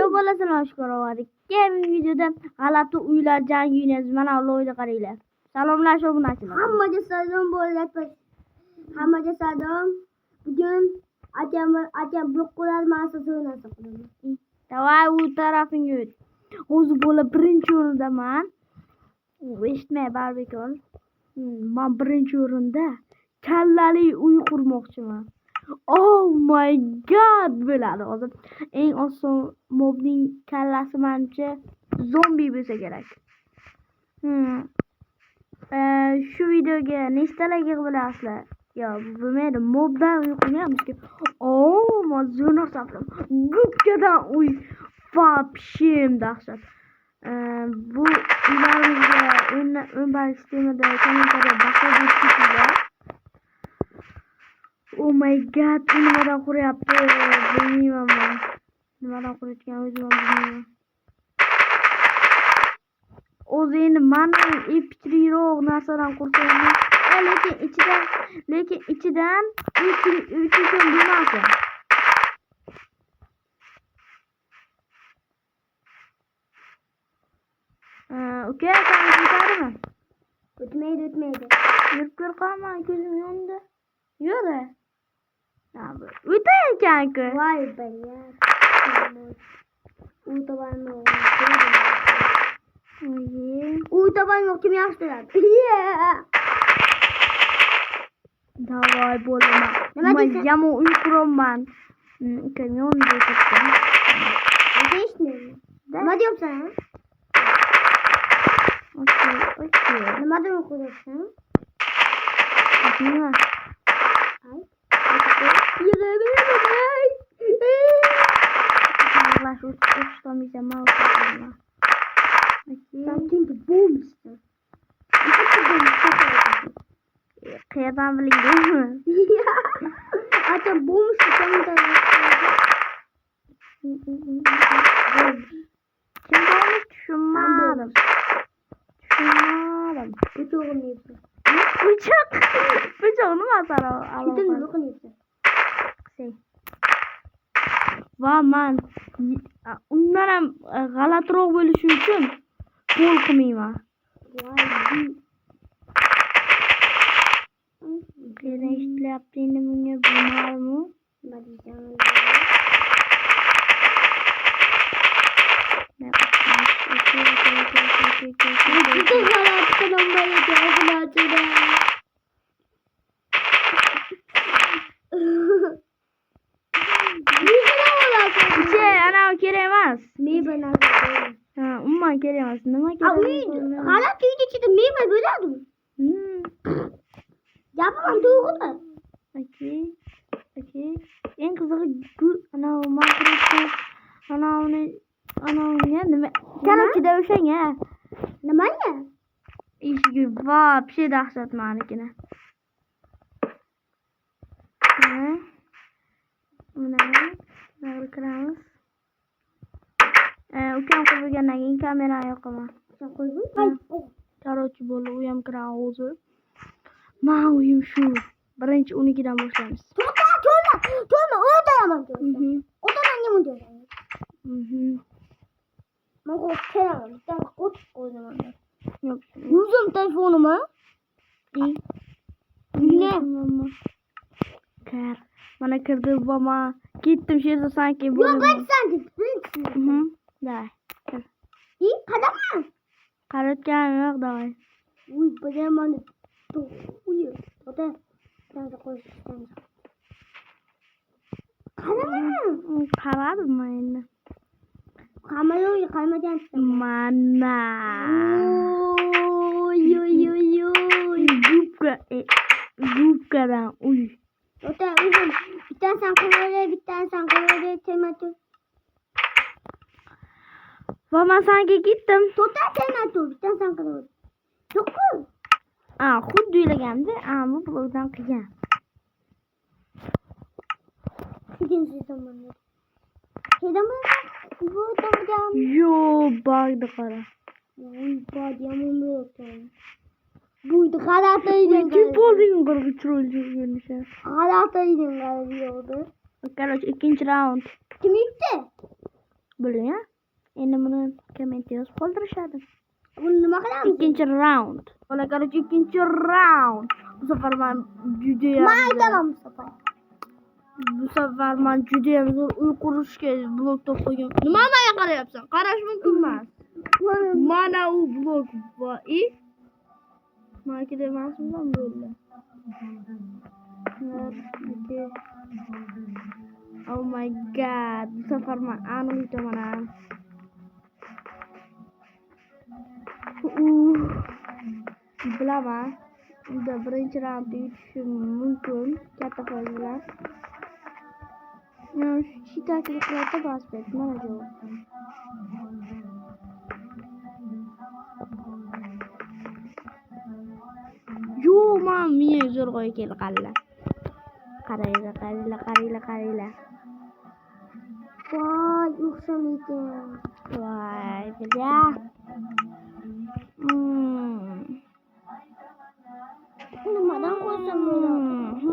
Yo'q bo'lasizlar oshkora. Keyingi videoda g'alati uylar jangi o'ynaymiz. Mana loyda qaranglar. Salomlash obunachilar. Hammaga salom bo'lyapti. Hammaga salom. Bugun akam bloklar ma'nosida o'ynasa qilaman. Davay u tarafingga o't. O'zi bola birinchi o'rindaman. Eshitmay barbekor. Men birinchi o'rinda kallali uy qurmoqchiman. Oh my god bo'ladi hozir. Eng oson mobning kallasi menimcha zombi bo'lsa kerak. Shu videoga nechtalar yig'ib bilasizlar? Yo, bilmaydi. Mobdan uy qurmayapmiz-ku. Men zo'rnoq safram. Gubkadan uy. Vapshem dahshat. Bu uylarimizga 10 sistemada kommentariyada baho bersanglar. Oh my god, nimadan quryapti? Bilmayman men. Nimadan qurayotgan o'zim ham bilmayman. O'zi endi mana epicroq narsadan qursam, lekin ichidan uchun bilmasam. Uka, qani ketadimi? O'tmaydi. Yurib ko'r qolman, ko'zim yondi. Yo'q-da. O'tay ekan-ku. Voy bayat. U tomonmi? U tomonmi kim yaxshilar? Davay bo'laman. Men yomon uy quraman. Kamyon deyapman. Nima deyapsan? Okay. Nimadan o'qiyapsan? Nima? Lash o'tishdan ma'lum. Something to boom. Qayerdan bildingmi? Ata boom chiqamda. Kim bo'lib tushunmadim. Puchoq nima sara? Shundan o'qiyapsan. Va men undan ham g'alatiroq bo'lishi uchun qo'l qilmayman. Qayerdan eshitilyapti endi bunga bilmayman. Ana kerak emas. Meva Umuman kerak emas. Nima kerak? G'alati uyda ichida meva bo'ladimi? Gapirim to'g'rimi? Okay. Eng qizig'i ana makrofon nima? Korоче, o'shanga. Nimaga? Eshigi вообще dahshat menikini. Mana kiramiz. Ukam qo'ygandan keyin kamerani yoqaman. Sen qo'yib? Короче, bo'ldi, u ham kiran o'zi. Men uyim shu. Birinchi 12dan boshlaymiz. To'la, o'taman. O'taman nima deysan? Men qo'ydim. Sen qo'ydim. Yo'q. O'zim telefonimmi? Ne? Kar. Mana kirdi baba. Ketdim shu yerda sanki bo'laman. Yo'q, sen deb. Davay. Qadamma. Qaratganim yo'q, davay. Uy, bilaman. Uy, ota. Sen qo'yishdan. Qaradim men endi. Qamagan. Mana. Gubkadan uy. Ota, o'zim bittan qo'yay, tematu. Va men senga ketdim. Tota tematu, bittan qo'yay. Yo'q. Xuddi o'ylaganimda, bu blokdan qilgan. Ikkinchi tomonda. Bu tomondan. Yo, bag'da qara. Uy, bog' yomon bo'ldi. Buydu g'alati ekan. Kim bo'lding qirg'i chiroyli. G'alati ekan yo'qdi. Короче, ikkinchi raund. Kim yutdi? Bo'ling, endi buni kommentga yozib qoldirishadi. Buni nima qilamiz? Ikkinchi raund. Bola, короче, ikkinchi raund. Bu safar men juda ham Aytaman bu safar. Bu safar men juda ham zo'r uy qurishga blok to'plagan. Nima menga qarayapsan? Qarash mumkin emas. Mana u blok va Makida emasmi bo'ldi? Oh my god. Bu safar men aniq yutaman. Bilaman. Unda birinchi raundda yutishim mumkin. Katta foiz bilan. Men shitakliklarda bas bet. Mana javob. Men menga zo'rg'a keldi qalla. Qaranglar. Voy, o'xshamaydi. Voy, billa. Nimadan qo'ysam bo'ladi?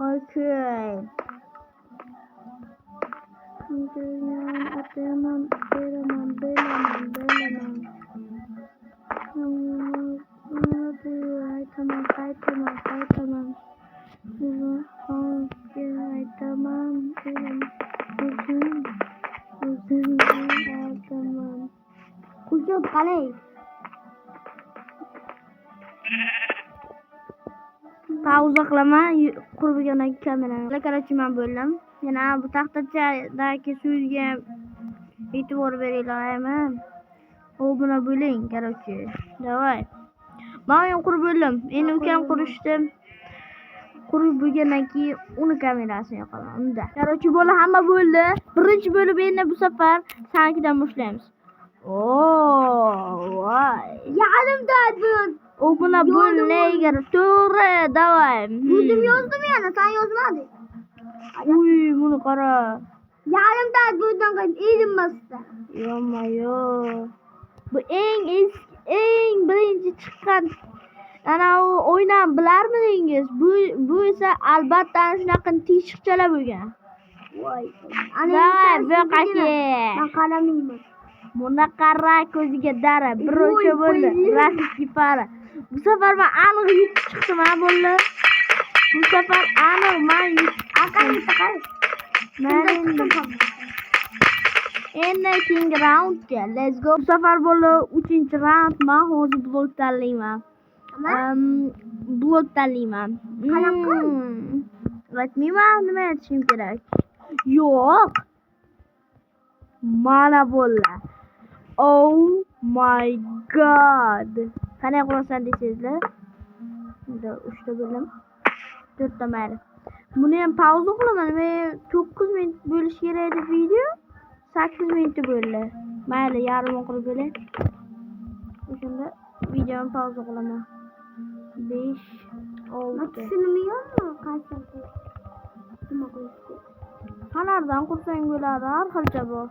Okay. Qo'shib qalay. Pauza qilaman, qurbigan kamerani. Короче, men bo'ldim. Yana bu taxtachadagi so'zga e'tibor beringlar. O buni bo'ling, короче. Давай. Men qurib bo'ldim. Endi ukam qurishdi. Qurib bo'lgandan keyin uni kamerasini yoqaman. Unda. Короче, bola hamma bo'ldi. Birinchi bo'lib endi bu safar sankidan boshlaymiz. Voy. Yarimda bu. O buni bo'lmaygar. To'g'ri, давай. O'zim yozdim yana, sen yozmading. Uy, buni qara. Yarimda bundan ilinmasdi. Yo. Bu eng birinchi chiqqan ana u o'ynan bilarmidingiz? Bu esa albatta shunaqa teshikchalar bo'lgan. Voy. Davay, bu yoqqa. Men qaramayman. Buni qara, ko'ziga dara. Birocha bo'ldi. Rasiki para. Bu safar men aniq yutib chiqdim, ha bo'ldi. Bu safar aniq men Aqal. Endi keyingi raundga let's go. Bu safar bo'ldi 3-raund. Men hozir blok tanlayman. Blok tanlayman. Qanaqa? Aytmayman, nima aytishim kerak? Yo'q. Mana bo'ldi. Oh my god. Qanday qurasan deysizlar? Bunda 3 ta bo'lim. 4 ta mayli. Buni ham pauza qilaman. Men 9 minut bo'lish kerak edi video. 8 minut bo'ldi. Mayli, yarim qilib bo'lay. O'shanda videoni pauza qilaman. 5 6 Tushunmayapman qancha nima qilishni. Qalardan qursang bo'ladi, har xilcha bu.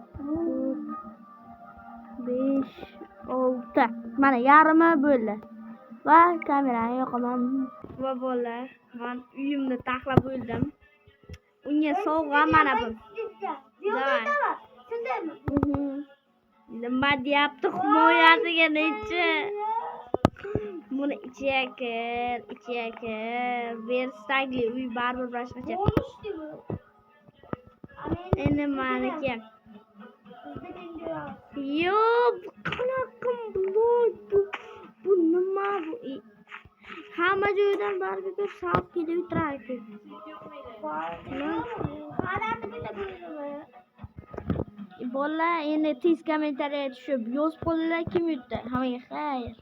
5 6 mana yarimi bo'ldi. Va kamerani yoqaman. Va bolalar, men uyimni taxlab bo'ldim. Unga sovg'a mana bu. Davay. Nima deyapti himoyasiga nechi? Buni ichiga kir. Versagli uy baribir boshqacha. Endi meniki. Yo, qanaqa blok bu nima bu? Hamma joydan baribir sal kelib turadi. Bolalar endi tez kommentariyaga tushib yozib qo'yinglar kim yutdi. Hammaga xayr.